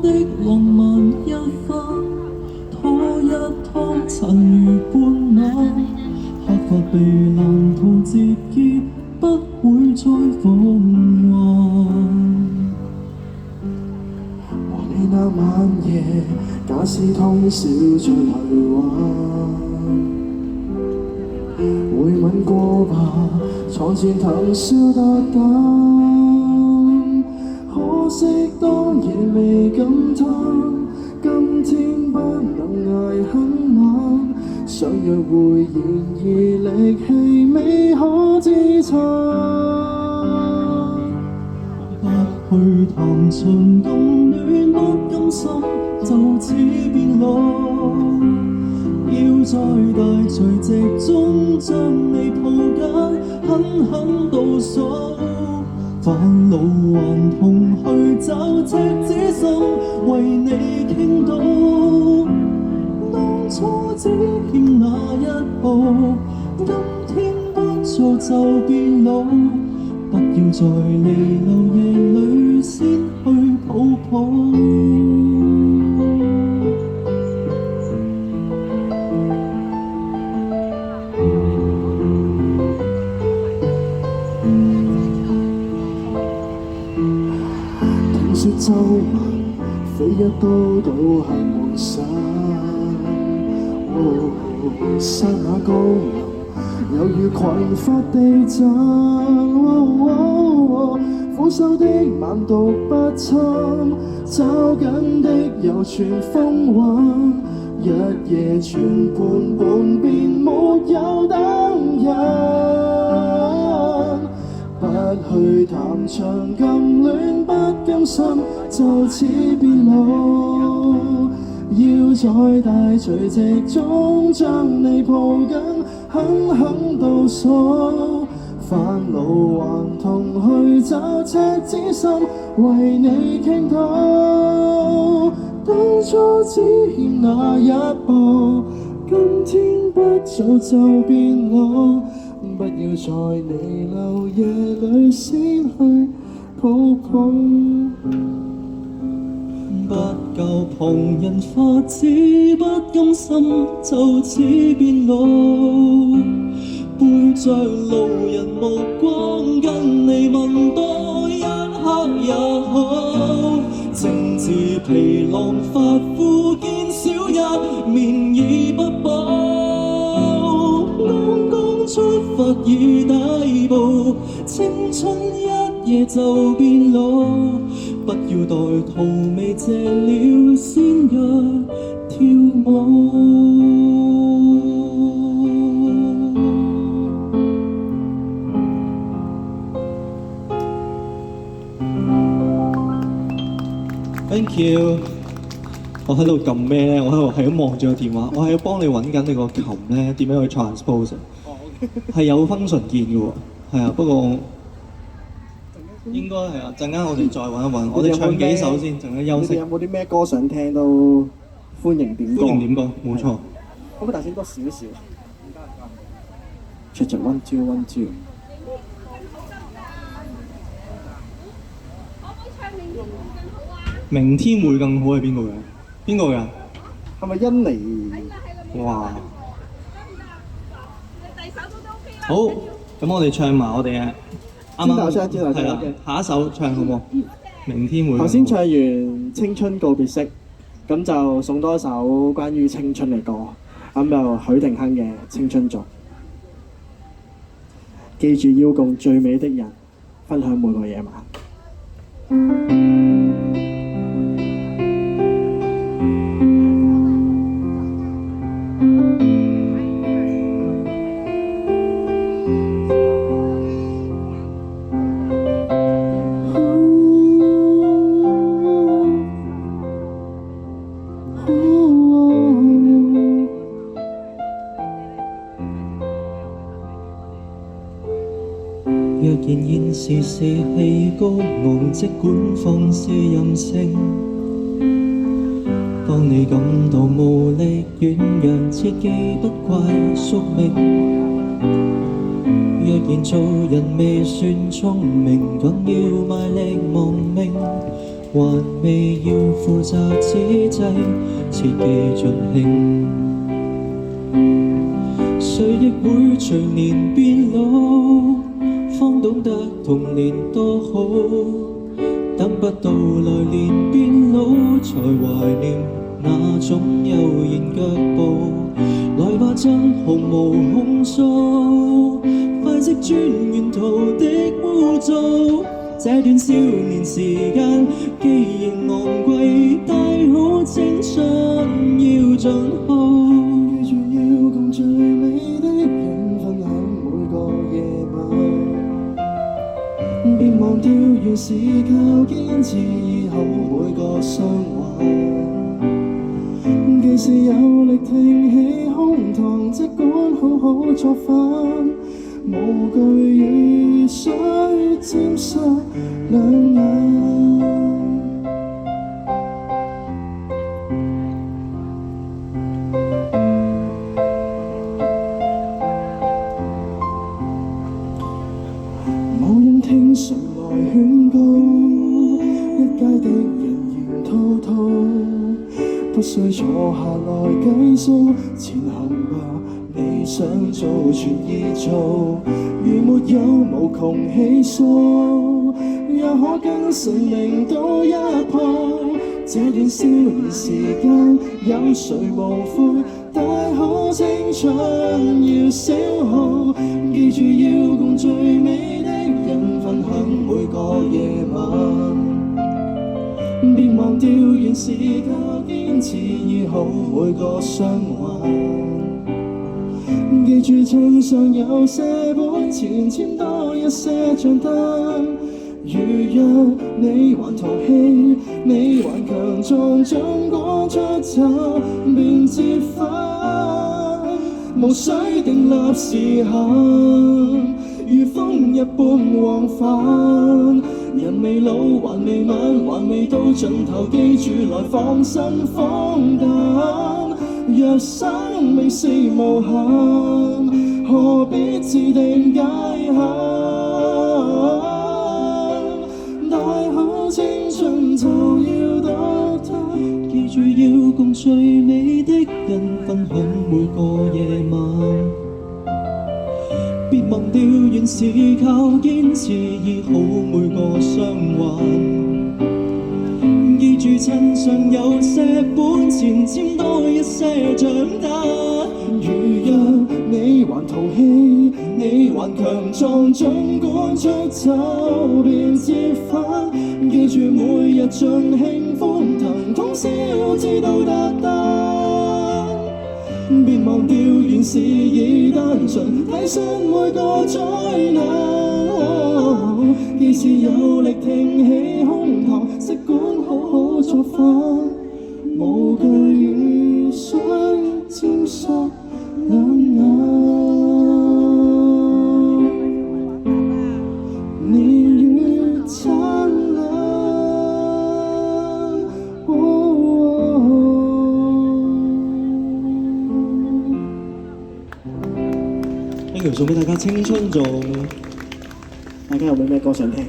的浪漫一分，拖一拖殘餘半晚，黑髮被藍圖折結，不會再彷徨。和你那晚夜，假使通宵再去玩。會吻過吧，床前談笑得膽，可惜當夜未敢貪，今天不能捱很晚，想約會然而力氣未可支撐。不去談情共戀，不甘心就此變老。要在大除夕中將你抱緊，狠狠倒數，返老還童去找赤子心，為你傾倒。當初只欠那一步，今天不做就變老，不要在彌留夜裏先去抱抱。皺紋飛一刀倒下滿身，剎那高能猶如群發地震，苦守的猛毒不侵，抓緊的又全風雲，一夜全盤半變沒有等人。不去談長更戀，不甘心就此變老。要在大除夕中將你抱緊，狠狠倒數，返老還童去找赤子心，為你傾倒。當初只欠那一步，今天不早就變老。不要在彌留夜裏先去抱抱。不夠旁人發指，不甘心就此變老。背着路人目光，跟你問多一刻也好。政治疲勞髮膚見少一面已不保。出發已大步，青春一夜就變老。不要待途未謝了，先約跳舞。Thank you。我喺度撳咩咧？我喺度係咁望住個電話，我係要幫你揾緊你個琴咧點樣去 transpose。係有 function 鍵嘅喎，係啊，不過應該係啊，陣間我哋再揾一揾，我哋唱幾首先，陣間休息。你哋有冇啲咩歌想聽都歡迎點歌。歡迎點歌，冇錯。可唔可以大聲多少少？check check 1 2 1 2。明天會更好係邊個嘅？邊個㗎？係咪甄妮？哇！好，咁我哋唱埋我哋嘅啱啱係啦，下一首唱好冇？明天會。頭先唱完《青春告別式》，咁就送多一首關於青春嘅歌，咁就許廷鏗嘅《青春頌》。記住要共最美的人分享每個夜晚。若然現時士氣高昂，即管放肆任性。當你感到無力軟弱，切記不怪宿命。若然做人未算聰明，更要賣力亡命。還未要負責之際，切記盡興。誰亦會隨年變老，方懂得童年多好。等不到來年變老，才懷念那種悠然腳步。來吧，真毫無控訴，快釋轉沿途的污糟。這段少年時間既然昂貴，大好青春要盡好。記住要共最美的人分享每個夜晚，別忘掉原是靠堅持醫好每個傷患。既是有力挺起胸膛，即管好好作飯，無懼雨水沾濕兩眼。無人聽誰來勸告，一街的人言滔滔，不需坐下來計數，前行吧，你想做全意做，如沒有無窮起訴，也可跟生命賭一鋪。這段少年時間，有誰無悔？大可青春要消耗，記住要共最美的人分享每個夜晚。別忘掉原是靠堅持醫好每個傷患。記住襯上有些本錢，簽多一些賬單。如若你還淘氣，你還強壯，盡管出走便折返，無需訂立時限，如風一般往返。人未老，還未晚，還未到盡頭，記住來放心放膽。若生命是無限，何必自定界限？大好青春就要得它，記住要共最美的人分享每個夜晚。別忘掉原是靠堅持醫好每個傷患。記住襯上有些本錢，簽多一些賬單。如若你還淘氣，你還強壯，盡管出走便折返。記住每日盡興歡騰，通宵知道得單。別忘掉原是已單純，體恤每個災難。既是有力挺起胸膛，即管好好作飯，無懼雨水沾濕兩眼。年月燦爛。呢條送俾大家青春頌。大家有冇咩歌想聽？